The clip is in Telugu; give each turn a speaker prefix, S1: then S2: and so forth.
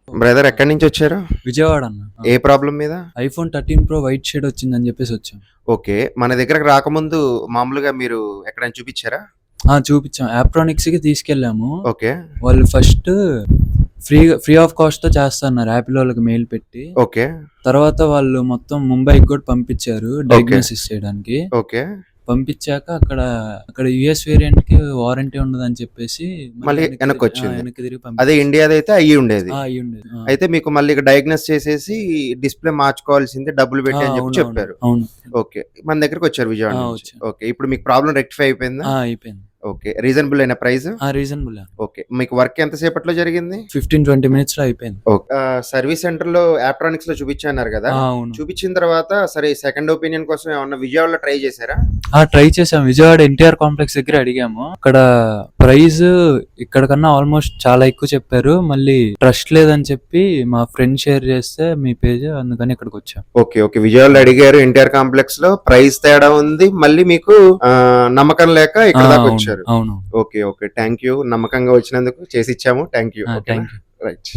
S1: బ్రదర్ ఎక్కడి నుంచి వచ్చారు?
S2: విజయవాడ అన్న.
S1: ఏ ప్రాబ్లం మీద?
S2: ఐఫోన్ 13 ప్రో వైట్ షేడ్ వచ్చిందని చెప్పేసి వచ్చాం.
S1: ఓకే. మన దగ్గరకు రాకముందు మామూలుగా మీరు ఎక్కడైనా చూపించారా?
S2: చూపించాం. ఆప్ట్రానిక్స్ కి తీసుకెళ్ళాము.
S1: ఓకే.
S2: వాళ్ళు ఫస్ట్ ఫ్రీ ఆఫ్ కాస్ట్ తో చేస్తున్నారు యాపిల్ వాళ్ళకి మెయిల్ పెట్టి.
S1: ఓకే.
S2: తర్వాత వాళ్ళు మొత్తం ముంబైకి కూడా పంపించారు డయాగ్నోసిస్ చేయడానికి.
S1: ఓకే.
S2: పంపించాక అక్కడ యుఎస్ వేరియంట్ కి వారంటీ ఉండదని చెప్పేసి
S1: మళ్ళీ వెనక్కి వచ్చింది.
S2: వెనక్కి తిరిగి
S1: అదే ఇండియాది అయితే అయ్యి ఉండేది.
S2: అయ్యి ఉండేది.
S1: అయితే మీకు మళ్ళీ డయాగ్నోస్ చేసేసి డిస్ప్లే మార్చుకోవాల్సింది, డబ్బులు పెట్టి అని చెప్పి చెప్పారు.
S2: అవును.
S1: ఓకే. మన దగ్గరకు వచ్చారు విజయవాడ నుంచి. ఓకే. ఇప్పుడు మీకు ప్రాబ్లం రెక్టిఫై అయిపోయిందా?
S2: అయిపోయింది.
S1: ఓకే. రీజనబుల్ అయిన ప్రైస్?
S2: రీజనబుల్.
S1: ఓకే. మీకు వర్క్ ఎంత సేపట్లో జరిగింది?
S2: 15-20 మినిట్స్ లో అయిపోయింది.
S1: సర్వీస్ సెంటర్ లో ఆప్ట్రానిక్స్ లో చూపించారు కదా, చూపించిన తర్వాత సరే సెకండ్ ఒపీనియన్ కోసం ఏమన్నా విజయవాడలో ట్రై చేశారా?
S2: ట్రై చేసాం. విజయవాడ ఎన్టీఆర్ కాంప్లెక్స్ దగ్గర అడిగాము. అక్కడ ప్రైస్ ఇక్కడ కన్నా ఆల్మోస్ట్ చాలా ఎక్కువ చెప్పారు. మళ్ళీ ట్రస్ట్ లేదని చెప్పి మా ఫ్రెండ్ షేర్ చేస్తే మీ పేజ్, అందుకని ఇక్కడికి వచ్చాం.
S1: ఓకే. ఓకే. విజయవాడలో అడిగారు, ఎన్టీఆర్ కాంప్లెక్స్ లో ప్రైస్ తేడా ఉంది, మళ్ళీ మీకు నమ్మకం లేక ఇక్కడ దాకా వచ్చారు.
S2: అవును.
S1: ఓకే. ఓకే. Thank you. నమ్మకంగా వచ్చినందుకు చేసి ఇచ్చాము. Thank you. రైట్.